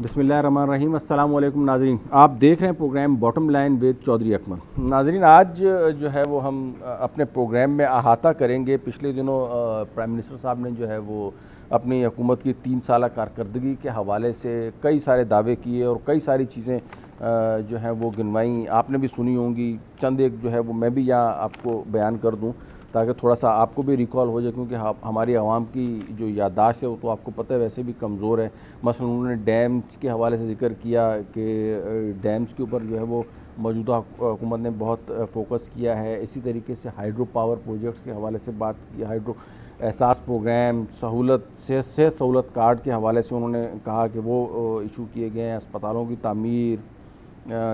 बिस्मिल्लाहिर्रहमानिर्रहीम। अस्सलाम वालेकुम नाज़रीन, आप देख रहे हैं program bottom line with Chaudhry Akmal. नाज़रीन, आज जो है वो हम अपने प्रोग्राम में अहाता करेंगे। पिछले दिनों प्राइम मिनिस्टर साहब ने जो है वो अपनी हुकूमत की 3 साल कारकर्दगी के हवाले से कई सारे दावे किए और कई सारी चीज़ें जो हैं वो गिनवाई। आपने भी सुनी होंगी। चंद एक जो है वो मैं भी यहाँ आपको बयान कर दूँ ताकि थोड़ा सा आपको भी रिकॉल हो जाए, क्योंकि हमारी आवाम की जो याददाश्त है वो तो आपको पता है वैसे भी कमज़ोर है। मसलन उन्होंने डैम्स के हवाले से जिक्र किया कि डैम्स के ऊपर जो है वो मौजूदा हुकूमत ने बहुत फोकस किया है। इसी तरीके से हाइड्रो पावर प्रोजेक्ट्स के हवाले से बात की। हाइड्रो एहसास प्रोग्राम, सहूलत सेहत सहूलत कार्ड के हवाले से उन्होंने कहा कि वो इशू किए गए हैं। अस्पतालों की तामीर,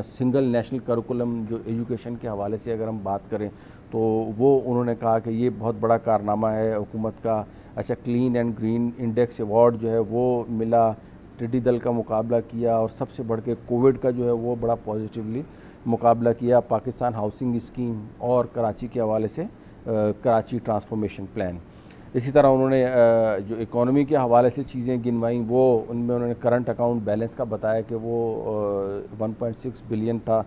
सिंगल नेशनल करिकुलम जो एजुकेशन के हवाले से अगर हम बात करें तो वो उन्होंने कहा कि ये बहुत बड़ा कारनामा है हुकूमत का। अच्छा, clean and green index award जो है वो मिला। टिड्डी दल का मुकाबला किया और सबसे बढ़ के कोविड का जो है वो बड़ा पॉजिटिवली मुकाबला किया। पाकिस्तान हाउसिंग स्कीम और कराची के हवाले से कराची ट्रांसफॉर्मेशन प्लान। इसी तरह उन्होंने जो इकॉनमी के हवाले से चीज़ें गिनवाई, वो उनमें उन्होंने करंट अकाउंट बैलेंस का बताया कि वो 1.6 बिलियन था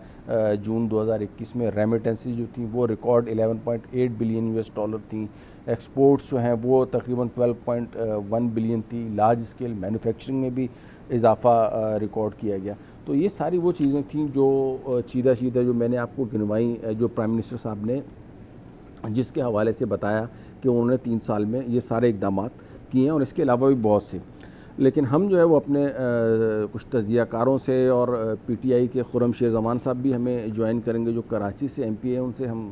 जून 2021 में। रेमिटेंसेस जो थी वो रिकॉर्ड 11.8 बिलियन US डॉलर थी। एक्सपोर्ट्स जो हैं वो तकरीबन 12.1 बिलियन थी। लार्ज स्केल मैन्युफैक्चरिंग में भी इजाफा रिकॉर्ड किया गया। तो ये सारी वो चीज़ें थी जो सीधा सीधा जो मैंने आपको गिनवाई, जो प्राइम मिनिस्टर साहब ने जिसके हवाले से बताया कि उन्होंने 3 साल में ये सारे इकदाम किए हैं और इसके अलावा भी बहुत से। लेकिन हम जो है वो अपने कुछ तजियाकारों से और PTI के खुर्रम शेर ज़मान साहब भी हमें ज्वाइन करेंगे जो कराची से MP है। उनसे हम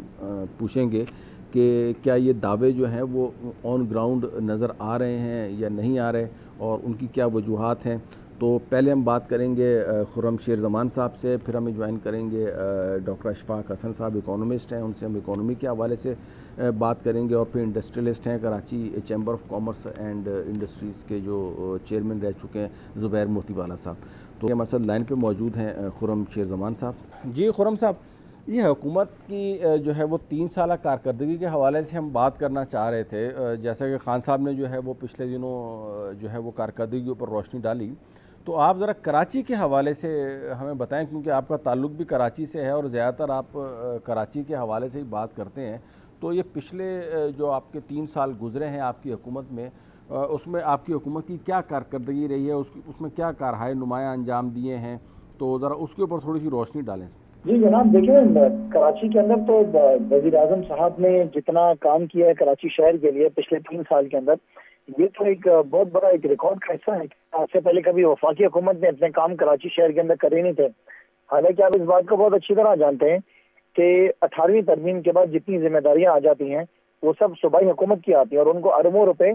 पूछेंगे कि क्या ये दावे जो हैं वो ऑन ग्राउंड नज़र आ रहे हैं या नहीं आ रहे और उनकी क्या वजूहात हैं। तो पहले हम बात करेंगे खुर्रम शेर ज़मान साहब से, फिर हमें ज्वाइन करेंगे डॉक्टर अशफाक हसन साहब, इकोनॉमिस्ट हैं, उनसे हम इकोनॉमी के हवाले से बात करेंगे। और फिर इंडस्ट्रियलिस्ट हैं, Karachi chamber of commerce and industries के जो चेयरमैन रह चुके हैं, ज़ुबैर मोतीवाला साहब। तो हमारे साथ लाइन पे मौजूद हैं खुर्रम शेर ज़मान साहब। जी खुर्रम साहब, ये हुकूमत की जो है वो 3 साल कारकर्दगी के हवाले से हम बात करना चाह रहे थे। जैसा कि खान साहब ने जो है वो पिछले दिनों जो है वो कारकर्दगी के ऊपर रोशनी डाली, तो आप ज़रा कराची के हवाले से हमें बताएं, क्योंकि आपका ताल्लुक़ भी कराची से है और ज़्यादातर आप कराची के हवाले से ही बात करते हैं। तो ये पिछले जो आपके 3 साल गुजरे हैं आपकी हुकूमत में, उसमें आपकी हुकूमत की क्या कारकर्दगी रही है, उसमें क्या कारहाय नुमाया अंजाम दिए हैं, तो ज़रा उसके ऊपर थोड़ी सी रोशनी डालें। जी जनाब, देखिए कराची के अंदर तो वज़ीर आज़म साहब ने जितना काम किया है कराची शहर के लिए पिछले 3 साल के अंदर, ये तो एक बहुत बड़ा एक रिकॉर्ड का हिस्सा है। आज से पहले कभी वफाकी हुकूमत ने इतने काम कराची शहर के अंदर करे नहीं थे। हालांकि आप इस बात को बहुत अच्छी तरह जानते हैं कि 18वीं तरमीम के बाद जितनी जिम्मेदारियां आ जाती हैं वो सब सूबाई हुकूमत की आती हैं और उनको अरबों रुपए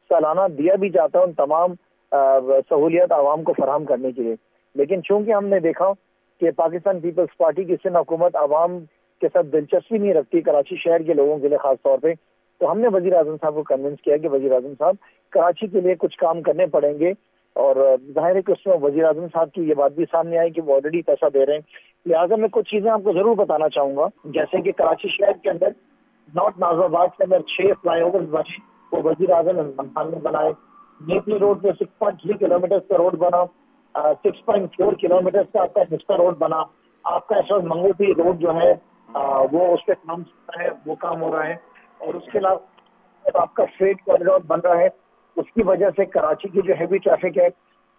सालाना दिया भी जाता है उन तमाम सहूलियत आवाम को फराहम करने के लिए। लेकिन चूंकि हमने देखा कि पाकिस्तान पीपल्स पार्टी की सिंध हुकूमत आवाम के साथ दिलचस्पी नहीं रखती कराची शहर के लोगों के लिए खास तौर पे, तो हमने वज़ीर आज़म साहब को कन्विंस किया कि वज़ीर आज़म साहब कराची के लिए कुछ काम करने पड़ेंगे। और जाहिर है कि उसमें वज़ीर आज़म साहब की ये बात भी सामने आई कि वो ऑलरेडी पैसा दे रहे हैं। लिहाजा मैं कुछ चीजें आपको जरूर बताना चाहूंगा, जैसे कि कराची शहर के अंदर नॉर्थ नाजराबाद के अंदर 6 फ्लाईओवर बने, वो वज़ीर आज़म इमरान खान ने बनाए। नेपली रोड पे 6.3 किलोमीटर का रोड बना, 6.4 किलोमीटर का आपका हिस्सा रोड बना। आपका इस वक्त मंगोपी रोड जो है वो उस पर काम चल रहा है, वो काम हो रहा है। और उसके अलावा आपका फ्रेट कॉरिडोर बन रहा है, उसकी वजह से कराची की जो हैवी ट्रैफिक है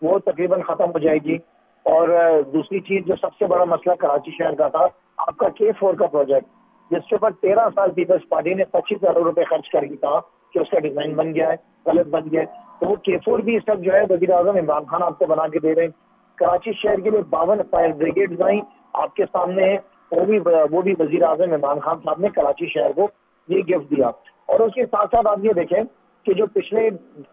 वो तकरीबन खत्म हो जाएगी। और दूसरी चीज जो सबसे बड़ा मसला कराची शहर का था, आपका K4 का प्रोजेक्ट, जिसके ऊपर 13 साल पीपल्स पार्टी ने 25 करोड़ रुपए खर्च करके कहा कि उसका डिजाइन बन गया है, गलत बन गया है। तो वो K4 भी इस वक्त जो है वज़ीर आज़म इमरान खान आपको बना के दे रहे हैं। कराची शहर के लिए 52 फायर ब्रिगेड आई आपके सामने है, वो भी वज़ीर आज़म इमरान खान साहब ने कराची शहर को ये गिफ्ट दिया। और उसके साथ साथ आप ये देखें कि जो पिछले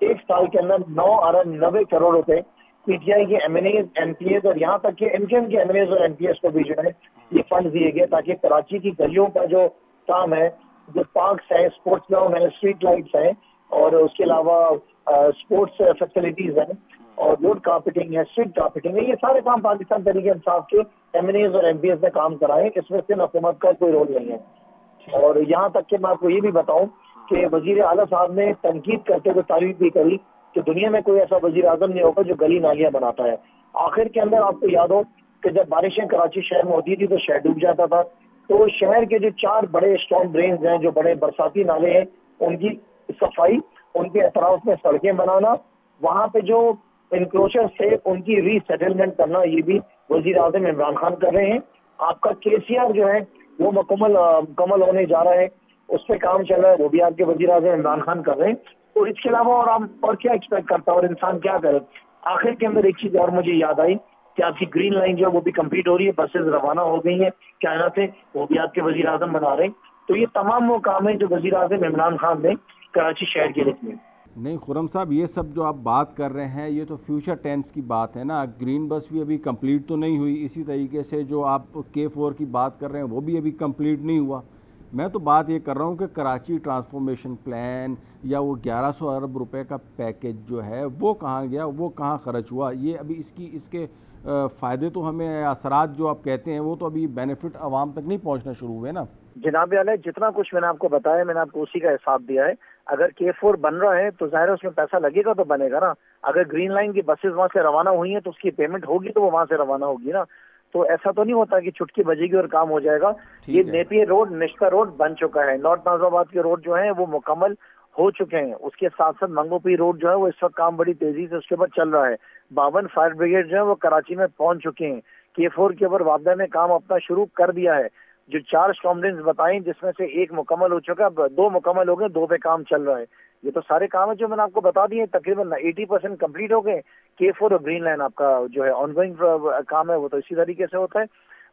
1 साल के अंदर 9 अरब 90 करोड़ रुपए PTI के MNAs, MPAs और यहाँ तक के MKM के MNAs और MPAs को भी जो है ये फंड दिए गए, ताकि कराची की गलियों का जो काम है, जो पार्क्स है, स्पोर्ट्स ग्राउंड है, स्ट्रीट लाइट्स हैं और उसके अलावा स्पोर्ट्स फैसिलिटीज हैं और रोड कारपेटिंग है, स्ट्रीट कारपेटिंग है, ये सारे काम पाकिस्तान तहरीक इंसाफ के MNAs और MPAs ने काम कराए। इसमें सिंध हुकूमत का कोई रोल नहीं है। और यहाँ तक कि मैं आपको ये भी बताऊं कि वजीर आला साहब ने तनकीद करते हुए तारीफ भी करी कि दुनिया में कोई ऐसा वजीर आजम नहीं होगा जो गली नालियां बनाता है। आखिर के अंदर आपको याद हो कि जब बारिशें कराची शहर में होती थी तो शहर डूब जाता था। तो शहर के जो 4 बड़े स्टॉर्म ड्रेन्स हैं, जो बड़े बरसाती नाले हैं, उनकी सफाई, उनके अतराफ में सड़कें बनाना, वहां पे जो इंक्रोचर थे उनकी रीसेटलमेंट करना, ये भी वजीर आजम इमरान खान कर रहे हैं। आपका केसीआर जो है वो मुकम्मल होने जा रहा है, उस पर काम चल रहा है, वो भी आपके वजीर आजम इमरान खान कर रहे हैं। तो इसके अलावा और हम और क्या एक्सपेक्ट करता है और इंसान क्या करे। आखिर के अंदर एक चीज और मुझे याद आई कि आपकी ग्रीन लाइन जो है वो भी कंप्लीट हो रही है, बसेस रवाना हो गई हैं कायनात से, वो भी आपके वजीर आजम बना रहे हैं। तो ये तमाम वो काम है जो वजीर आजम इमरान खान ने कराची शहर के लिए किए। नहीं खुर्रम साहब, ये सब जो आप बात कर रहे हैं ये तो फ्यूचर टेंस की बात है ना। ग्रीन बस भी अभी कंप्लीट तो नहीं हुई, इसी तरीके से जो आप K4 की बात कर रहे हैं वो भी अभी कंप्लीट नहीं हुआ। मैं तो बात ये कर रहा हूँ कि कराची ट्रांसफॉर्मेशन प्लान या वो 1100 अरब रुपए का पैकेज जो है वो कहाँ गया, वो कहाँ खर्च हुआ। ये अभी इसके फ़ायदे तो हमें, असरात जो आप कहते हैं वो तो अभी बेनिफिट आवाम तक नहीं पहुँचना शुरू हुए ना। जनाब आला, जितना कुछ मैंने आपको बताया, मैंने आपको उसी का हिसाब दिया है। अगर K4 बन रहा है तो जाहिर है उसमें पैसा लगेगा तो बनेगा ना। अगर ग्रीन लाइन की बसेस वहां से रवाना हुई हैं तो उसकी पेमेंट होगी तो वो वहां से रवाना होगी ना। तो ऐसा तो नहीं होता कि चुटकी बजेगी और काम हो जाएगा। ये नेपियर रोड, निश्का रोड बन चुका है, नॉर्थ नाजाबाद के रोड जो है वो मुकम्मल हो चुके हैं। उसके साथ साथ मंगोपी रोड जो है वो इस वक्त काम बड़ी तेजी से उसके ऊपर चल रहा है। 52 फायर ब्रिगेड जो है वो कराची में पहुंच चुके हैं। K4 के ऊपर वापदा ने काम अपना शुरू कर दिया है। जो 4 स्टॉर्म ड्रेन्स बताएं जिसमें से 1 मुकम्मल हो चुका है, 2 मुकम्मल हो गए, 2 पे काम चल रहा है। ये तो सारे काम है जो मैंने आपको बता दिए, तकरीबन 80% कंप्लीट हो गए। K4 और ग्रीन लाइन आपका जो है ऑनगोइंग काम है, वो तो इसी तरीके से होता है।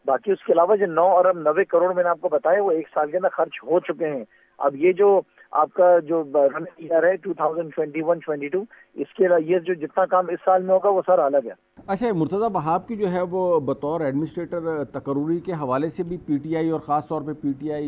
बाकी उसके अलावा जो 9 अरब 90 करोड़ मैंने आपको बताया वो 1 साल के अंदर खर्च हो चुके हैं। अब ये जो आपका जो रनिंग ईयर है 2021-22, इसके ये जो जितना काम इस साल में होगा वो सारा अलग है। अच्छा, मुर्तज़ा वहाब की जो है वो बतौर एडमिनिस्ट्रेटर तकरूरी के हवाले से भी PTI और ख़ास तौर पे PTI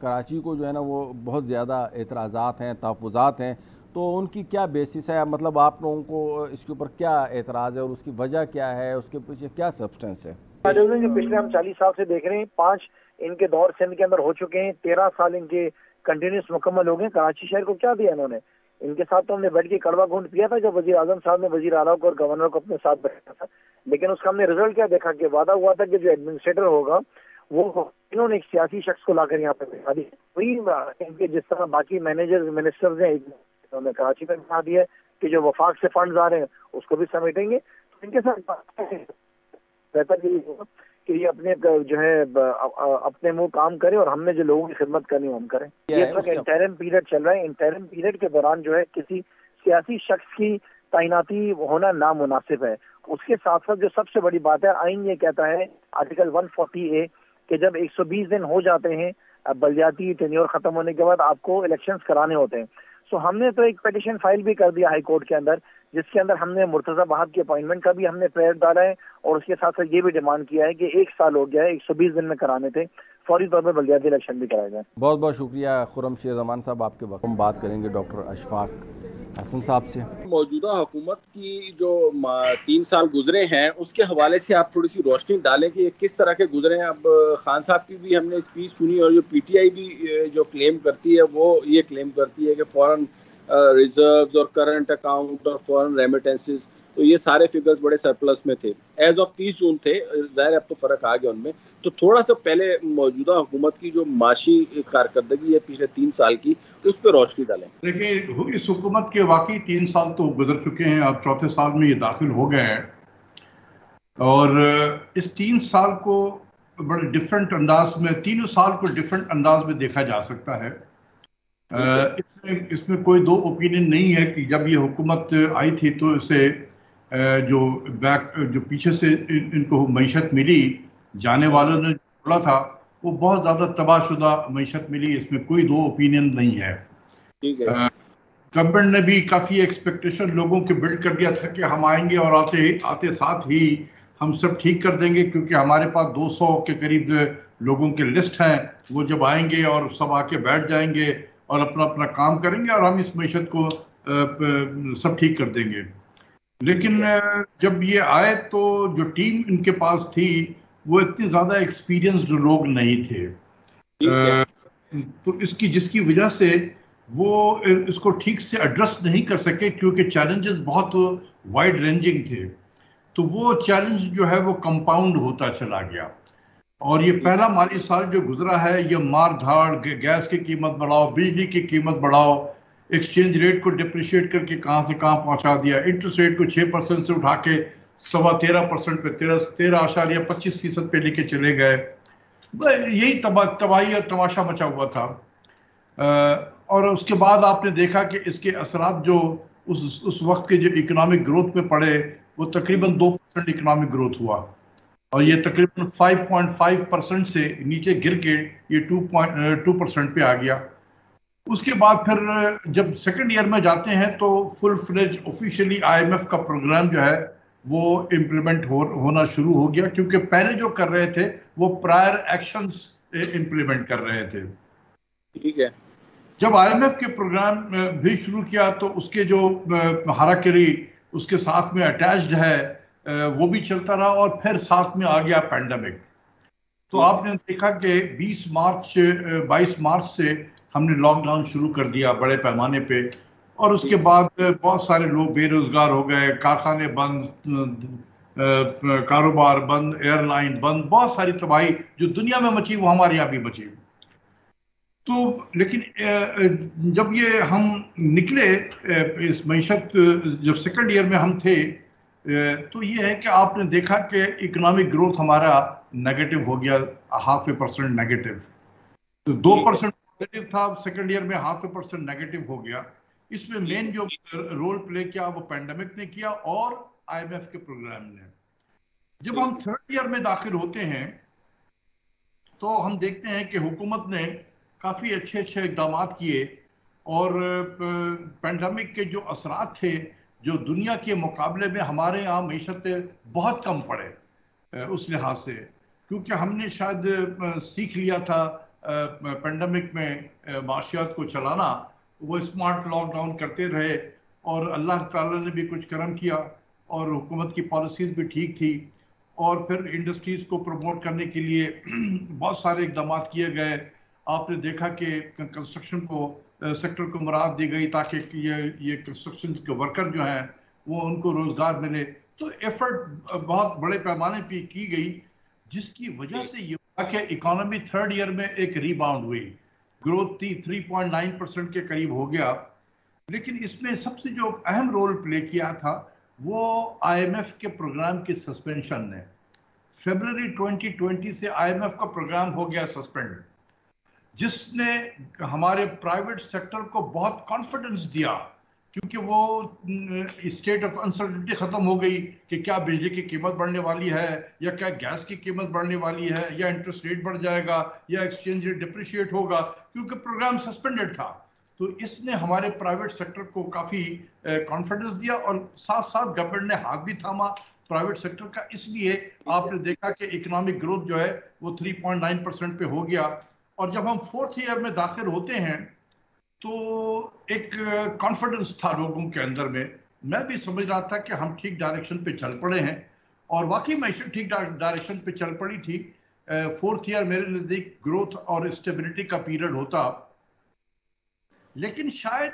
कराची को जो है ना वो बहुत ज़्यादा एतराज़ात हैं, तहफ़्फ़ुज़ात हैं। तो उनकी क्या बेसिस है, मतलब आप लोगों को इसके ऊपर क्या एतराज़ है और उसकी वजह क्या है, उसके पीछे क्या सब्सटेंस है? जो पिछले हम 40 साल से देख रहे हैं, 5 इनके दौर सिंध के अंदर हो चुके हैं, 13 साल इनके कंटिन्यूस मुकम्मल हो गए। कराची शहर को क्या दिया इन्होंने? इनके साथ तो हमने बैठ के कड़वा घूंट पिया था जब वजीर आजम साहब ने वजीर आला को और गवर्नर को अपने साथ बैठा था। लेकिन उसका हमने रिजल्ट क्या देखा कि वादा हुआ था कि जो एडमिनिस्ट्रेटर होगा वो इन्होंने एक सियासी शख्स को लाकर यहाँ पे बैठा दिया। वही इनके जिस तरह बाकी मैनेजर्स मिनिस्टर्स हैं, इन्होंने कराची में बैठा दिया कि जो वफाक से फंड्स आ रहे हैं उसको भी समेटेंगे। तो इनके साथ बेहतर यही होगा कि ये अपने जो है अपने मुंह काम करे और हमने जो लोगों की खिदमत करनी है हम करें। ये इंटरिम पीरियड चल रहा है, इंटरिम पीरियड के दौरान जो है किसी सियासी शख्स की तैनाती होना नामुनासिब है। उसके साथ साथ जो सबसे बड़ी बात है, आइन ये कहता है आर्टिकल 140A कि जब 120 दिन हो जाते हैं बलदियाती टेन्योर खत्म होने के बाद आपको इलेक्शंस कराने होते हैं। सो हमने तो एक पिटीशन फाइल भी कर दिया हाई कोर्ट के अंदर, जिसके अंदर हमने मुर्तजा वहाब की अपॉइंटमेंट का भी हमने प्रेयर डाला है और उसके साथ साथ ये भी डिमांड किया है कि 1 साल हो गया है, 120 दिन में कराने थे, फौरी तौर पर बलदियाती इलेक्शन भी कराए जाए। बहुत बहुत शुक्रिया खुर्रम शेर ज़मान साहब आपके वक्त। हम बात करेंगे डॉक्टर अशफाक हसन साहब से। मौजूदा हुकूमत की जो 3 साल गुजरे हैं उसके हवाले से आप थोड़ी सी रोशनी डालें कि किस तरह के गुजरे हैं। अब खान साहब की भी हमने स्पीच सुनी और जो PTI भी जो क्लेम करती है वो ये क्लेम करती है कि फॉरेन रिजर्व्स और करंट अकाउंट और फॉरेन रेमिटेंसेस, तो ये सारे फिगर्स बड़े सरप्लस में थे। एज ऑफ 30 जून थे, ज़ाहिर अब तो फ़र्क आ गया उनमें। तो थोड़ा सा पहले मौजूदा हुकूमत की जो माशी कारकर्दगी है पिछले 3 साल की, उस पर रोशनी डालें। देखिए, इस हुकूमत के वाकई 3 साल तो गुजर चुके हैं, अब 4थे साल में ये दाखिल हो गए हैं और इस 3 साल को बड़े डिफरेंट अंदाज में, तीनों साल को डिफरेंट अंदाज में देखा जा सकता है। इसमें कोई 2 ओपिनियन नहीं है कि जब ये हुकूमत आई थी तो इसे जो पीछे से इनको मईशत मिली, जाने वालों ने छोड़ा था, वो बहुत ज़्यादा तबाहशुदा मईशत मिली। इसमें कोई 2 ओपिनियन नहीं है। गवर्नमेंट ने भी काफ़ी एक्सपेक्टेशन लोगों के बिल्ड कर दिया था कि हम आएंगे और आते साथ ही हम सब ठीक कर देंगे, क्योंकि हमारे पास 200 के करीब लोगों के लिस्ट हैं। वो जब आएंगे और सब आके बैठ जाएंगे और अपना अपना काम करेंगे और हम इस मईशत को सब ठीक कर देंगे। लेकिन जब ये आए तो जो टीम इनके पास थी वो इतनी ज़्यादा एक्सपीरियंस्ड लोग नहीं थे, तो जिसकी वजह से वो इसको ठीक से एड्रेस नहीं कर सके, क्योंकि चैलेंजेस बहुत वाइड रेंजिंग थे। तो वो चैलेंज जो है वो कंपाउंड होता चला गया। और ये पहला माली साल जो गुजरा है, ये मार धाड़, गैस की कीमत बढ़ाओ, बिजली की कीमत बढ़ाओ, एक्सचेंज रेट को डिप्रिशिएट करके कहाँ से कहाँ पहुंचा दिया, इंटरेस्ट रेट को 6% से उठा के 13.25% पे 13.25% पे लेके चले गए। यही तबाही और तमाशा मचा हुआ था। और उसके बाद आपने देखा कि इसके असरात जो उस वक्त के जो इकोनॉमिक ग्रोथ में पड़े, वो तकरीबन 2% इकोनॉमिक ग्रोथ हुआ, और ये तकरीबन 5.5% से नीचे गिर के ये 2% पे आ गया। उसके बाद फिर जब सेकंड ईयर में जाते हैं तो फुल फ्लेज ऑफिशियली IMF का प्रोग्राम जो है वो इम्प्लीमेंट होना शुरू हो गया, क्योंकि पहले जो कर रहे थे वो प्रायर एक्शंस इम्प्लीमेंट कर रहे थे। ठीक है। जब IMF के प्रोग्राम भी शुरू किया तो उसके जो हाराकरी उसके साथ में अटैच्ड है वो भी चलता रहा, और फिर साथ में आ गया पैंडेमिक। तो आपने देखा कि 22 मार्च से हमने लॉकडाउन शुरू कर दिया बड़े पैमाने पे, और उसके बाद बहुत सारे लोग बेरोजगार हो गए, कारखाने बंद, कारोबार बंद, एयरलाइन बंद, बहुत सारी तबाही जो दुनिया में मची वो हमारे यहाँ भी मची। तो लेकिन जब ये हम निकले इस मईशत, जब सेकंड ईयर में हम थे, तो ये है कि आपने देखा कि इकोनॉमिक ग्रोथ हमारा नेगेटिव हो गया, 0.5% नेगेटिव। तो 2% पॉजिटिव था, सेकंड ईयर में 0.5% नेगेटिव हो गया। इसमें मेन जो रोल प्ले किया वो पैंडेमिक ने किया और IMF के प्रोग्राम ने। जब हम थर्ड ईयर में दाखिल होते हैं तो हम देखते हैं कि हुकूमत ने काफ़ी अच्छे इकदाम किए, और पैंडेमिक के जो असरात थे जो दुनिया के मुकाबले में हमारे यहाँ मईशत पे बहुत कम पड़े उस लिहाज से, क्योंकि हमने शायद सीख लिया था पैंडेमिक में माशियात को चलाना। वो स्मार्ट लॉकडाउन करते रहे, और अल्लाह ताला ने भी कुछ करम किया, और हुकूमत की पॉलिसीज़ भी ठीक थी, और फिर इंडस्ट्रीज़ को प्रमोट करने के लिए बहुत सारे इकदाम किए गए। आपने देखा कि कंस्ट्रक्शन सेक्टर को मुराद दी गई ताकि ये कंस्ट्रक्शन के वर्कर जो हैं वो उनको रोजगार मिले। तो एफर्ट बहुत बड़े पैमाने पे की गई, जिसकी वजह से ये हुआ कि इकोनॉमी थर्ड ईयर में एक रीबाउंड हुई, ग्रोथ 3.9% के करीब हो गया। लेकिन इसमें सबसे जो अहम रोल प्ले किया था वो IMF के प्रोग्राम की सस्पेंशन ने। फरवरी 2020 से IMF का प्रोग्राम हो गया सस्पेंड, जिसने हमारे प्राइवेट सेक्टर को बहुत कॉन्फिडेंस दिया, क्योंकि वो स्टेट ऑफ अनसर्टेनिटी ख़त्म हो गई कि क्या बिजली की कीमत बढ़ने वाली है, या क्या गैस की कीमत बढ़ने वाली है, या इंटरेस्ट रेट बढ़ जाएगा, या एक्सचेंज रेट डिप्रिशिएट होगा, क्योंकि प्रोग्राम सस्पेंडेड था। तो इसने हमारे प्राइवेट सेक्टर को काफ़ी कॉन्फिडेंस दिया, और साथ साथ गवर्नमेंट ने हाथ भी थामा प्राइवेट सेक्टर का। इसलिए आपने देखा कि इकोनॉमिक ग्रोथ जो है वो 3.9% पे हो गया। और जब हम फोर्थ ईयर में दाखिल होते हैं तो एक कॉन्फिडेंस था लोगों के अंदर में। मैं भी समझ रहा था कि हम ठीक डायरेक्शन पे चल पड़े हैं, और वाकई मैशत ठीक डायरेक्शन पे चल पड़ी थी। फोर्थ ईयर मेरे नज़दीक ग्रोथ और स्टेबिलिटी का पीरियड होता, लेकिन शायद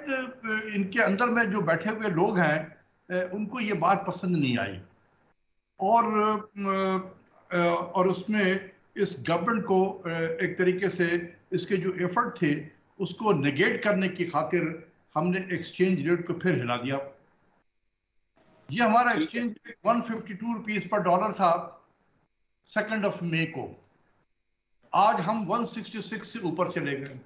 इनके अंदर में जो बैठे हुए लोग हैं उनको ये बात पसंद नहीं आई, और उसमें इस गवर्नमेंट को एक तरीके से इसके जो एफर्ट थे उसको नेगेट करने की खातिर हमने एक्सचेंज रेट को फिर हिला दिया। ये हमारा एक्सचेंज रेट 152 रुपीस पर डॉलर था 2 मई को, आज हम 166 से ऊपर चले गए।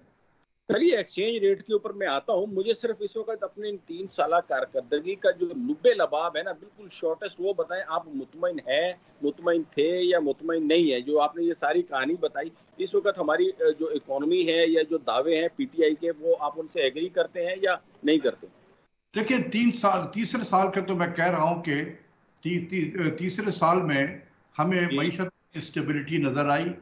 चलिए एक्सचेंज रेट के ऊपर मैं आता हूँ। मुझे सिर्फ इस वक्त अपने 3 साल कारकर्दगी का जो लुब्बे लबाब है ना, बिल्कुल शॉर्टेस्ट वो बताएं। आप मुतमईन हैं, मुतमईन थे या मुतमईन नहीं है? जो आपने ये सारी कहानी बताई, इस वक्त हमारी जो इकोनॉमी है या जो दावे हैं PTI के, वो आप उनसे एग्री करते हैं या नहीं करते? देखिए, तीसरे साल का तो मैं कह रहा हूँ कि तीसरे साल में हमें मईशत की स्टेबिलिटी नजर आई।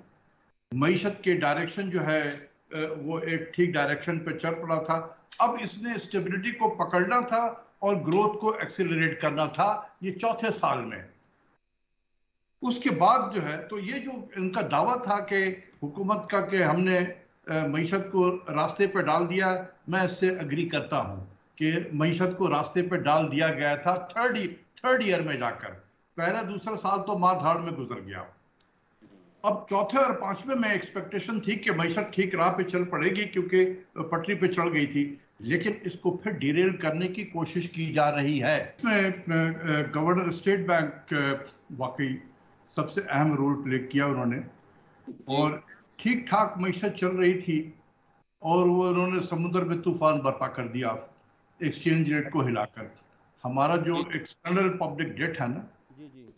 मईशत के डायरेक्शन जो है वो एक ठीक डायरेक्शन पे चल पड़ा था। अब इसने स्टेबिलिटी को पकड़ना था और ग्रोथ को एक्सेलरेट करना था ये चौथे साल में। उसके बाद जो है तो ये जो इनका दावा था कि हुकूमत का कि हमने मईशत को रास्ते पे डाल दिया, मैं इससे अग्री करता हूँ कि मईशत को रास्ते पे डाल दिया गया था थर्ड ईयर में जाकर। पहला दूसरा साल तो मार धाड़ में गुजर गया। अब चौथे और पांचवें में एक्सपेक्टेशन थी कि मैशत ठीक राह पे चल पड़ेगी क्योंकि पटरी पे चढ़ गई थी, लेकिन इसको फिर डिरेल करने की कोशिश की जा रही है। इसमें गवर्नर स्टेट बैंक वाकई सबसे अहम रोल प्ले किया उन्होंने, और ठीक ठाक मैशत चल रही थी और वो उन्होंने समुद्र में तूफान बर्पा कर दिया एक्सचेंज रेट को हिलाकर। हमारा जो एक्सटर्नल पब्लिक डेट है ना,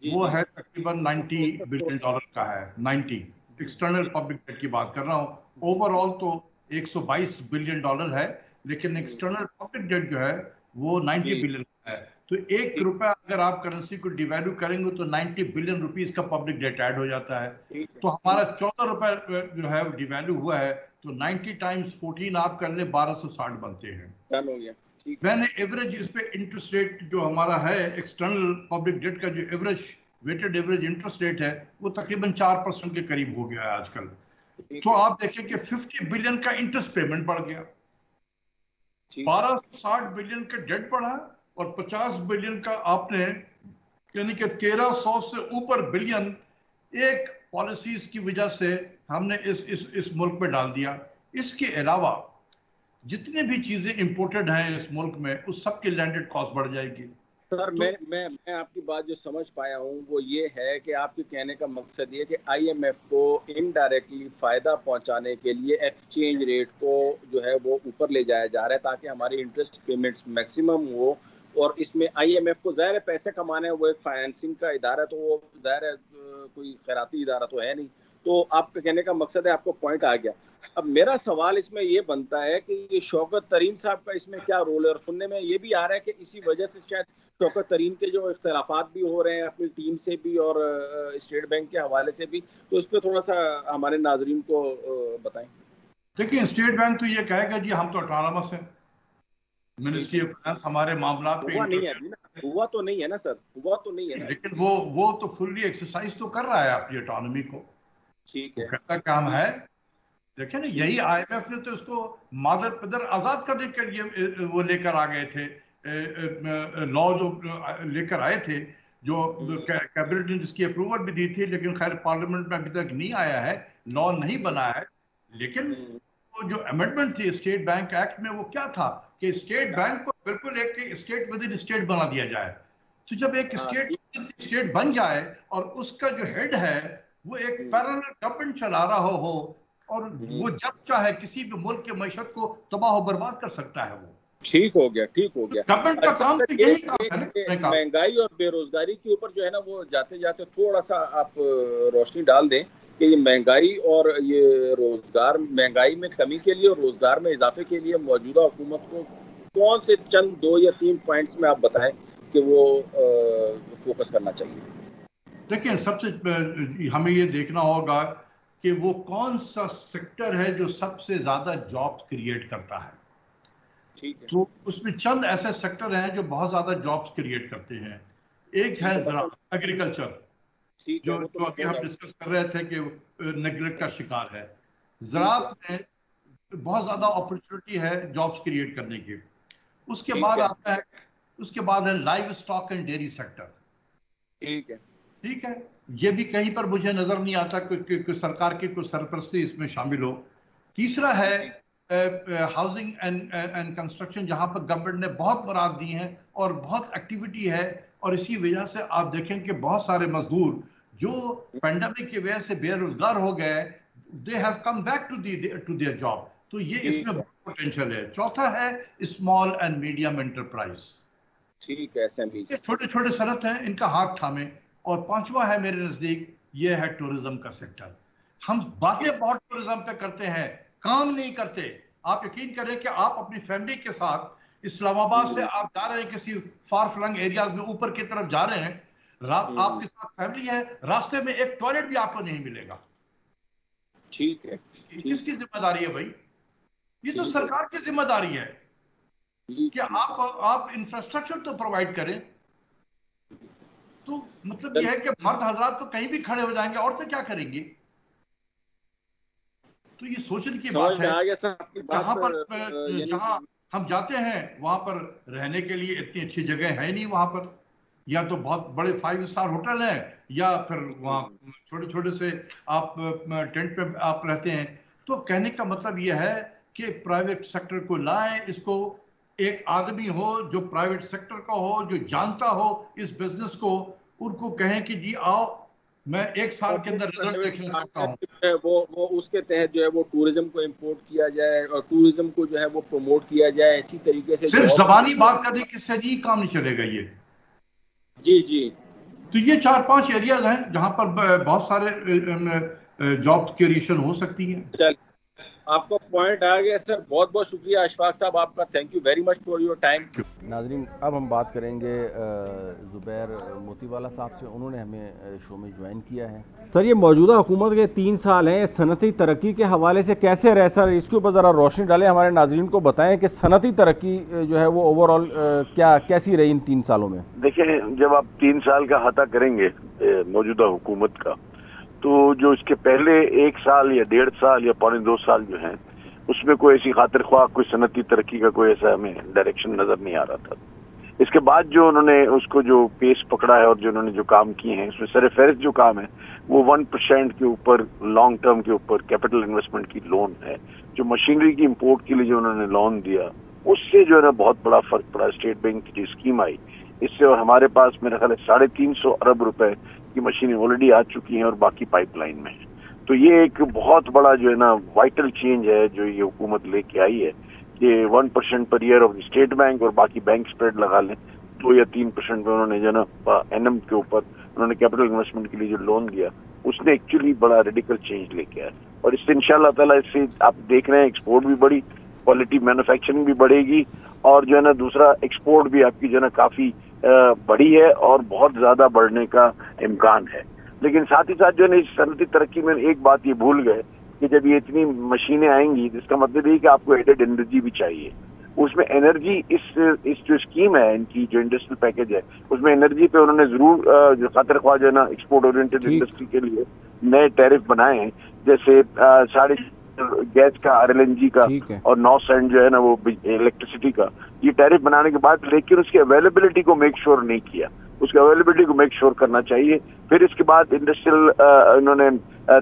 वो है तकरीबन $90 बिलियन का है। 90 एक्सटर्नल पब्लिक डेट की बात कर रहा हूँ। ओवरऑल तो $122 बिलियन है, लेकिन एक्सटर्नल पब्लिक डेट जो है वो 90 बिलियन का है। तो ₹1 अगर आप करेंसी को डिवैल्यू करेंगे तो 90 बिलियन रुपीस का पब्लिक डेट ऐड हो जाता है। तो हमारा ₹14 जो है डिवैल्यू हुआ है, तो 90 टाइम्स 14 आप कर ले 1260 बनते हैं। मैंने एवरेज इस पे इंटरेस्ट रेट जो हमारा है एक्सटर्नल पब्लिक डेट का, जो average weighted average interest rate है वो तकरीबन 4% के करीब हो गया है आजकल। तो आप देखें कि 50 बिलियन का इंटरेस्ट पेमेंट बढ़ गया, 1260 बिलियन का डेट बढ़ा, और 50 बिलियन का आपने यानी कि 1300 से ऊपर बिलियन एक पॉलिसीज की वजह से हमने इस मुल्क में डाल दिया। इसके अलावा जितने भी चीजें इंपोर्टेड हैं इस मुल्क में, उस सब की लैंडेड कॉस्ट बढ़ जाएगी। सर मैं आपकी बात जो समझ पाया हूँ वो ये है कि आपके कहने का मकसद ये कि आईएमएफ को इनडायरेक्टली फायदा पहुंचाने के लिए एक्सचेंज रेट को जो है वो ऊपर ले जाया जा रहा है ताकि हमारी इंटरेस्ट पेमेंट्स मैक्सिमम हो। और इसमें आईएमएफ को ज़ाहिर है पैसे कमाने, वो एक फाइनेंसिंग का इदारा है, तो वो ज़ाहिर है कोई खैराती इदारा तो है नहीं। तो आपके कहने का मकसद है, आपको पॉइंट आ गया। अब मेरा सवाल इसमें ये बनता है कि ये शौकत तरीन साहब का इसमें क्या रोल है, और सुनने में ये भी आ रहा है कि इसी वजह से शायद शौकत तरीन के जो इख्तलाफात भी हो रहे हैं अपनी टीम से भी और स्टेट बैंक के हवाले से भी, तो इस पर थोड़ा सा हमारे नाजरीन को बताएं। देखिए, स्टेट बैंक तो ये कहेगा जी हम तो ऑटोनमस है, मिनिस्ट्री ऑफ फाइनेंस हमारे मामला पे हुआ नहीं है ना, हुआ तो नहीं है ना सर, हुआ तो नहीं है ना, लेकिन वो तो फुल्ली एक्सरसाइज तो कर रहा है अपनी ऑटोनॉमी को। ठीक है, कहता काम है। देखिए ना, यही आईएमएफ ने तो उसको मादर पिदर आजाद करने के लिए वो लेकर आ गए थे, लॉ जो लेकर आए थे, जो कैबिनेट ने जिसकी अप्रूवल भी दी थी, लेकिन खैर पार्लियामेंट में अभी तक नहीं आया है, लॉ नहीं बना है। लेकिन वो जो अमेंडमेंट थी स्टेट बैंक एक्ट में, वो क्या था कि स्टेट बैंक को बिल्कुल एक स्टेट विद इन स्टेट बना दिया जाए। तो जब एक स्टेट बन जाए और उसका जो हेड है वो एक पैरेलल गवर्नमेंट चला रहा हो और वो जब चाहे किसी भी मुल्क के मैशत को तबाह बर्बाद कर सकता है, वो ठीक हो गया, ठीक हो गया। गवर्नमेंट का काम तो यही काम है ना। महंगाई और बेरोजगारी के ऊपर जो है ना, वो जाते जाते थोड़ा सा आप रोशनी डाल दें कि ये महंगाई और ये रोजगार, महंगाई में कमी के लिए और रोजगार में इजाफे के लिए मौजूदा हुकूमत को कौन से चंद 2 या 3 पॉइंट्स में आप बताएं कि वो फोकस करना चाहिए। देखिए, सबसे हमें ये देखना होगा कि वो कौन सा सेक्टर है जो सबसे ज्यादा जॉब्स क्रिएट करता है। ठीक है, तो उसमें चंद ऐसे सेक्टर हैं जो बहुत ज्यादा जॉब्स क्रिएट करते हैं। एक है एग्रीकल्चर, जो अभी हम डिस्कस कर रहे थे कि नेग्लेक्ट का शिकार है। ज़राअत में बहुत ज्यादा अपॉर्चुनिटी है जॉब्स क्रिएट करने की। उसके बाद आता है, उसके बाद है live stock and dairy sector. ठीक है, ठीक है, ये भी कहीं पर मुझे नजर नहीं आता कि सरकार की कोई सरपरस्ती इसमें शामिल हो। तीसरा है हाउसिंग एंड कंस्ट्रक्शन, जहां पर गवर्नमेंट ने बहुत मुराद दी हैं और बहुत एक्टिविटी है, और इसी वजह से आप देखें कि बहुत सारे मजदूर जो पेंडेमिक की वजह से बेरोजगार हो गए, they have come back to their job. तो ये इसमें बहुत पोटेंशियल है। चौथा है स्मॉल एंड मीडियम एंटरप्राइज। ठीक है, एसएमई, छोटे छोटे सनत हैं, इनका हाथ थामे। और पांचवा है मेरे नजदीक, ये है टूरिज्म का सेक्टर। हम बातें बहुत टूरिज्म पे करते हैं, काम नहीं करते। आप यकीन करें कि आप अपनी फैमिली के साथ इस्लामाबाद से आप जा रहे हैं किसी फार फ्लंग एरियाज में, ऊपर की तरफ जा रहे हैं, रात आपके साथ फैमिली है, रास्ते में एक टॉयलेट भी आपको नहीं मिलेगा। ठीक है, किसकी जिम्मेदारी है भाई? ये तो सरकार की जिम्मेदारी है कि आप इंफ्रास्ट्रक्चर तो प्रोवाइड करें। तो मतलब यह है कि मर्द हजरात तो कहीं भी खड़े हो जाएंगे, औरतें क्या करेंगी? तो ये सोचने की बात है। जहां पर जहां हम जाते हैं वहां पर रहने के लिए इतनी अच्छी जगह है नहीं वहां पर, या तो बहुत बड़े 5 स्टार होटल हैं, या फिर वहाँ छोटे छोटे से आप टेंट पे आप रहते हैं। तो कहने का मतलब यह है कि प्राइवेट सेक्टर को लाएं, इसको एक आदमी हो जो प्राइवेट सेक्टर का हो, जो जानता हो इस बिजनेस को, उनको कहें कि जी आओ, मैं 1 साल के अंदर रिजल्ट देखना चाहता हूँ। वो उसके तहत जो है वो टूरिज्म को इंपोर्ट किया जाए और टूरिज्म को जो है वो प्रमोट किया जाए। इसी तरीके से सिर्फ जबानी बात करने किससे जी काम नहीं चलेगा ये। जी जी। तो ये 4-5 एरियाज हैं जहां पर बहुत सारे जॉब क्रिएशन हो सकती है। आपका पॉइंट आ गया सर, बहुत बहुत शुक्रिया अशफाक साहब आपका, thank you very much for your time. नाजरीन, अब हम बात करेंगे ज़ुबैर मोतीवाला साहब से। उन्होंने हमें शो में ज्वाइन किया है। सर, ये मौजूदा हुकूमत के 3 साल हैं, सनती तरक्की के हवाले से कैसे रहे सर? इसके ऊपर ज़रा रोशनी डालें, हमारे नाजरीन को बताएं कि सनती तरक्की जो है वो ओवरऑल कैसी रही इन 3 सालों में। देखिए, जब आप 3 साल का अहाता करेंगे मौजूदा हुकूमत का, तो जो इसके पहले 1 साल या 1.5 साल या 2.25 साल जो हैं, उसमें कोई ऐसी खातिर ख्वाह कोई सनती तरक्की का कोई ऐसा हमें डायरेक्शन नजर नहीं आ रहा था। इसके बाद जो उन्होंने उसको जो पेस पकड़ा है और जो उन्होंने जो काम किए हैं, उसमें सरफहरिस्त जो काम है वो 1% के ऊपर लॉन्ग टर्म के ऊपर कैपिटल इन्वेस्टमेंट की लोन है। जो मशीनरी की इम्पोर्ट के लिए जो उन्होंने लोन दिया, उससे जो है ना बहुत बड़ा फर्क पड़ा। स्टेट बैंक की जो स्कीम आई, इससे और हमारे पास मेरा ख्याल है 350 अरब रुपए की मशीनें ऑलरेडी आ चुकी हैं और बाकी पाइपलाइन में है। तो ये एक बहुत बड़ा जो है ना वाइटल चेंज है जो ये हुकूमत लेके आई है कि 1% per year of state bank और बाकी बैंक स्प्रेड लगा लें 2 या 3% में। उन्होंने जो ना एनएम के ऊपर उन्होंने कैपिटल इन्वेस्टमेंट के लिए जो लोन दिया, उसने एक्चुअली बड़ा रेडिकल चेंज लेके आया। और इससे इंशाल्लाह ताला, इससे आप देख रहे हैं एक्सपोर्ट भी बढ़ी, क्वालिटी मैन्युफैक्चरिंग भी बढ़ेगी, और जो है ना दूसरा एक्सपोर्ट भी आपकी जो है ना काफी बढ़ी है और बहुत ज्यादा बढ़ने का इम्कान है। लेकिन साथ ही साथ जो है इस सनती तरक्की में एक बात ये भूल गए कि जब ये इतनी मशीनें आएंगी, जिसका मतलब ये कि आपको एडेड एनर्जी भी चाहिए। उसमें एनर्जी इस जो स्कीम है इनकी, जो इंडस्ट्रियल पैकेज है, उसमें एनर्जी पे उन्होंने जरूर जो खातिर ख्वाह जो है ना एक्सपोर्ट ओरिएंटेड इंडस्ट्री के लिए नए टैरिफ बनाए हैं, जैसे 6.5 गैस का, RLNG का और 9 सेंट जो है ना वो इलेक्ट्रिसिटी का, ये टैरिफ बनाने के बाद, लेकिन उसकी अवेलेबिलिटी को मेक श्योर नहीं किया। उसकी अवेलेबिलिटी को मेक श्योर करना चाहिए। फिर इसके बाद इंडस्ट्रियल इन्होंने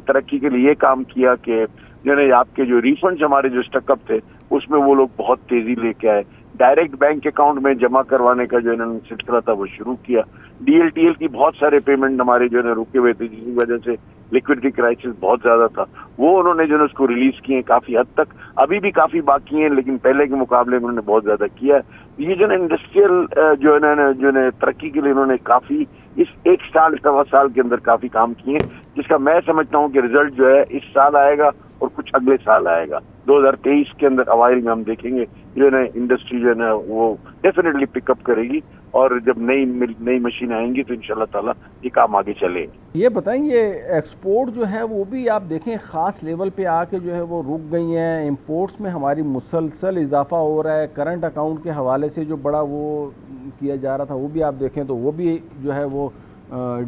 तरक्की के लिए ये काम किया कि जो है आपके जो रिफंड्स हमारे जो स्टकअप थे, उसमें वो लोग बहुत तेजी लेके आए। डायरेक्ट बैंक अकाउंट में जमा करवाने का जो इन्होंने सिलसिला था वो शुरू किया। DLTL की बहुत सारे पेमेंट हमारे जो है रुके हुए थे, जिसकी वजह से लिक्विडिटी क्राइसिस बहुत ज्यादा था, वो उन्होंने जो है उसको रिलीज किए काफी हद तक। अभी भी काफी बाकी हैं, लेकिन पहले के मुकाबले में उन्होंने बहुत ज्यादा किया है। ये जो है इंडस्ट्रियल जो है तरक्की के लिए उन्होंने काफी इस 1 साल 1.25 साल के अंदर काफी काम किए, जिसका मैं समझता हूँ कि रिजल्ट जो है इस साल आएगा और कुछ अगले साल आएगा। 2023 के अंदर अवाइल में हम देखेंगे जो है ना इंडस्ट्री जो है ना वो डेफिनेटली पिकअप करेगी, और जब नई मशीन आएंगी तो इंशाल्लाह ताला ये काम आगे चलेगा। ये बताएंगे, एक्सपोर्ट जो है वो भी आप देखें ख़ास लेवल पे आके जो है वो रुक गई हैं। इंपोर्ट्स में हमारी मुसलसल इजाफा हो रहा है। करंट अकाउंट के हवाले से जो बड़ा वो किया जा रहा था, वो भी आप देखें तो वो भी जो है वो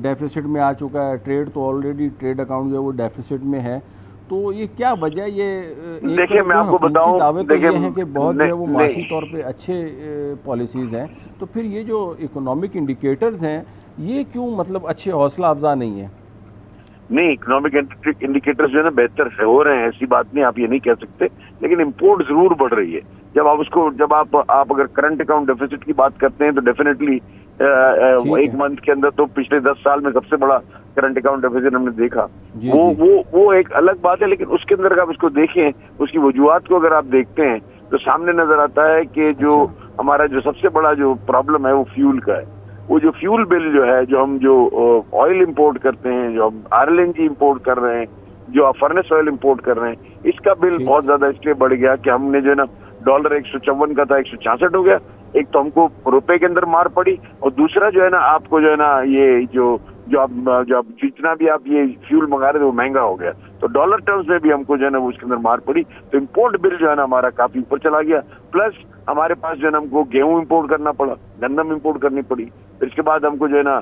डेफिसिट में आ चुका है। ट्रेड तो ऑलरेडी ट्रेड अकाउंट जो है वो डेफिसिट में है। तो ये क्या वजह, ये देखिए मैं आपको बताऊं, दावे तो ये हैं कि बहुत जो है वो माशी तौर पे अच्छे पॉलिसीज़ हैं, तो फिर ये जो इकोनॉमिक इंडिकेटर्स हैं ये क्यों मतलब अच्छे हौसला अफजा नहीं है? नहीं, इकोनॉमिक इंडिकेटर्स जो है ना बेहतर हो रहे हैं, ऐसी बात नहीं, आप ये नहीं कह सकते, लेकिन इम्पोर्ट जरूर बढ़ रही है। जब आप अगर करंट अकाउंट डेफिसिट की बात करते हैं तो डेफिनेटली 1 मंथ के अंदर तो पिछले 10 साल में सबसे बड़ा करंट अकाउंट डेफिसिट हमने देखा। वो एक अलग बात है, लेकिन उसके अंदर आप इसको देखें, उसकी वजूहात को अगर आप देखते हैं तो सामने नजर आता है कि जो हमारा जो सबसे बड़ा जो प्रॉब्लम है वो फ्यूल का है। वो जो फ्यूल बिल जो है, जो हम जो ऑयल इंपोर्ट करते हैं, जो हम RLNG इंपोर्ट कर रहे हैं, जो फर्नेस ऑयल इंपोर्ट कर रहे हैं, इसका बिल बहुत ज्यादा इसलिए बढ़ गया कि हमने जो है ना डॉलर 154 का था 166 हो गया। एक तो हमको रुपए के अंदर मार पड़ी, और दूसरा जो है ना आपको जो है ना ये जो जितना भी आप ये फ्यूल मंगा रहे थे वो महंगा हो गया, तो डॉलर टर्म्स में भी हमको जो है ना वो उसके अंदर मार पड़ी। तो इम्पोर्ट बिल जो है ना हमारा काफी ऊपर चला गया। प्लस हमारे पास जो है ना हमको गेहूं इंपोर्ट करना पड़ा, गंदम इंपोर्ट करनी पड़ी, फिर इसके बाद हमको जो है ना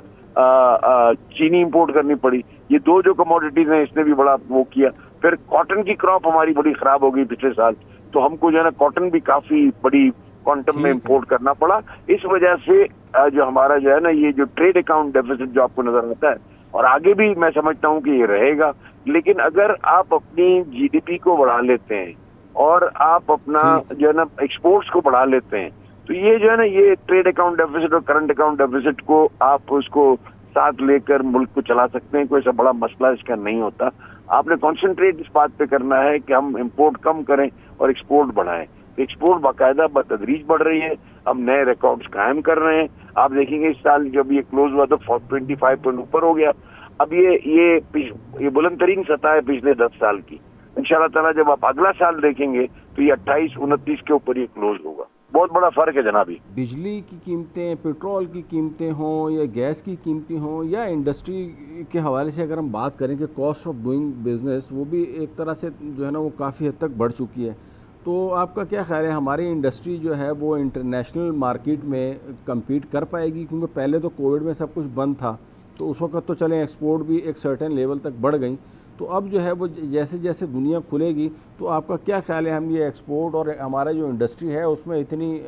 चीनी इंपोर्ट करनी पड़ी। ये 2 जो कमोडिटीज हैं इसने भी बड़ा वो किया। फिर कॉटन की क्रॉप हमारी बड़ी खराब हो गई पिछले साल, तो हमको जो है ना कॉटन भी काफी बड़ी क्वांटम में इंपोर्ट करना पड़ा। इस वजह से जो हमारा जो है ना ये जो ट्रेड अकाउंट डेफिसिट जो आपको नजर आता है, और आगे भी मैं समझता हूँ कि ये रहेगा, लेकिन अगर आप अपनी जीडीपी को बढ़ा लेते हैं और आप अपना जो है ना एक्सपोर्ट्स को बढ़ा लेते हैं, तो ये जो है ना ये ट्रेड अकाउंट डेफिसिट और करंट अकाउंट डेफिसिट को आप उसको साथ लेकर मुल्क को चला सकते हैं। कोई ऐसा बड़ा मसला इसका नहीं होता। आपने कॉन्सेंट्रेट इस बात पे करना है कि हम इंपोर्ट कम करें और एक्सपोर्ट बढ़ाएं। एक्सपोर्ट बाकायदा बतदरीज बढ़ रही है, हम नए रिकॉर्ड्स कायम कर रहे हैं। आप देखेंगे इस साल जब ये क्लोज हुआ तो 25 पर ऊपर हो गया। अब ये बुलंद तरीन सतह है पिछले 10 साल की। इंशाल्लाह ताला जब आप अगला साल देखेंगे तो ये 28-29 के ऊपर ये क्लोज होगा। बहुत बड़ा फर्क है जनाबी। बिजली की कीमतें, पेट्रोल की कीमतें हों या गैस की कीमतें हों या इंडस्ट्री के हवाले से अगर हम बात करें कि कॉस्ट ऑफ डूइंग बिजनेस वो भी एक तरह से जो है ना वो काफ़ी हद तक बढ़ चुकी है, तो आपका क्या ख्याल है हमारी इंडस्ट्री जो है वो इंटरनेशनल मार्केट में कम्पीट कर पाएगी? क्योंकि पहले तो कोविड में सब कुछ बंद था, तो उस वक्त तो चलें एक्सपोर्ट भी एक सर्टेन लेवल तक बढ़ गई, तो अब जो है वो जैसे जैसे दुनिया खुलेगी तो आपका क्या ख्याल है हम ये एक्सपोर्ट और हमारा जो इंडस्ट्री है उसमें इतनी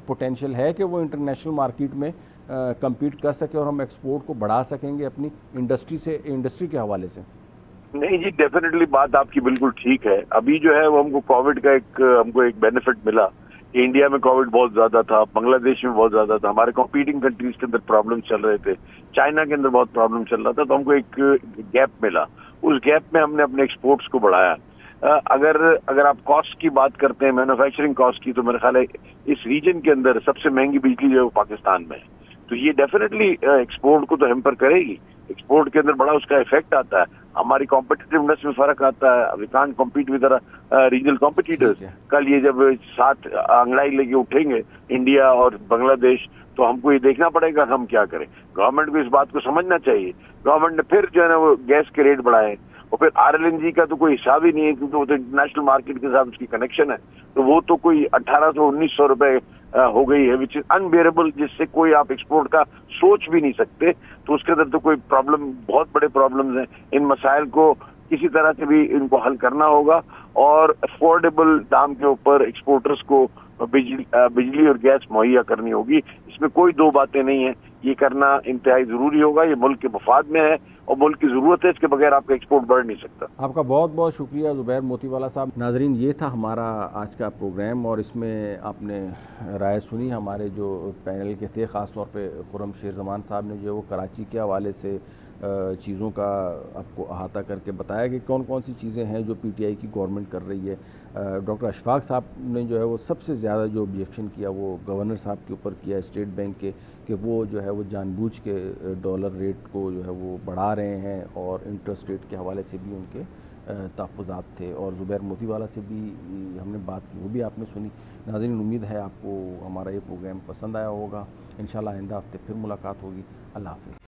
पोटेंशियल है कि वो इंटरनेशनल मार्केट में कम्पीट कर सके और हम एक्सपोर्ट को बढ़ा सकेंगे अपनी इंडस्ट्री के हवाले से? नहीं जी, डेफिनेटली बात आपकी बिल्कुल ठीक है। अभी जो है वो हमको कोविड का हमको एक बेनिफिट मिला कि इंडिया में कोविड बहुत ज्यादा था, बांग्लादेश में बहुत ज्यादा था, हमारे कॉम्पीटिंग कंट्रीज के अंदर प्रॉब्लम चल रहे थे, चाइना के अंदर बहुत प्रॉब्लम चल रहा था, तो हमको एक गैप मिला। उस गैप में हमने अपने एक्सपोर्ट्स को बढ़ाया। अगर आप कॉस्ट की बात करते हैं, मैन्युफैक्चरिंग कॉस्ट की, तो मेरे ख्याल है इस रीजन के अंदर सबसे महंगी बिजली जो है वो पाकिस्तान में है। तो ये डेफिनेटली एक्सपोर्ट को तो हैम्पर करेगी। एक्सपोर्ट के अंदर बड़ा उसका इफेक्ट आता है, हमारी कॉम्पिटिटिवनेस में फर्क आता है। We can't compete with regional competitors. कल ये जब साथ अंगड़ाई लेके उठेंगे इंडिया और बांग्लादेश, तो हमको ये देखना पड़ेगा हम क्या करें। गवर्नमेंट को इस बात को समझना चाहिए। गवर्नमेंट ने फिर जो है ना वो गैस के रेट बढ़ाए, और फिर RLNG का तो कोई हिसाब ही नहीं है, क्योंकि वो तो इंटरनेशनल मार्केट के साथ उसकी कनेक्शन है, तो वो तो कोई 1800-1900 रुपए हो गई है, विच इज अनबेरेबल, जिससे कोई आप एक्सपोर्ट का सोच भी नहीं सकते। तो उसके अंदर तो कोई प्रॉब्लम, बहुत बड़े प्रॉब्लम्स हैं। इन मसाइल को किसी तरह से भी इनको हल करना होगा और अफोर्डेबल दाम के ऊपर एक्सपोर्टर्स को बिजली और गैस मुहैया करनी होगी। इसमें कोई दो बातें नहीं है, ये करना इंतहाई जरूरी होगा। ये मुल्क के मफाद में है और मुल्क की जरूरत है, इसके बगैर आपका एक्सपोर्ट बढ़ नहीं सकता। आपका बहुत बहुत शुक्रिया ज़ुबैर मोतीवाला साहब। नाजरीन, ये था हमारा आज का प्रोग्राम और इसमें आपने राय सुनी हमारे जो पैनल के थे, ख़ास तौर पे खुर्रम शेर ज़मान साहब ने जो वो कराची के हवाले से चीज़ों का आपको अहाता करके बताया कि कौन कौन सी चीज़ें हैं जो PTI की गवर्नमेंट कर रही है। डॉक्टर अशफाक साहब ने जो है वो सबसे ज़्यादा जो ऑब्जेक्शन किया वो गवर्नर साहब के ऊपर किया, स्टेट बैंक के, कि वो जो है वो जानबूझ के डॉलर रेट को जो है वो बढ़ा रहे हैं और इंटरेस्ट रेट के हवाले से भी उनके तहफ़्फ़ुज़ात थे। और ज़ुबैर मोतीवाला से भी हमने बात की, वो भी आपने सुनी। नाज़रीन, उम्मीद है आपको हमारा ये प्रोग्राम पसंद आया होगा। इंशाल्लाह आइंदा हफ्ते फिर मुलाकात होगी। अल्लाह हाफ़िज़।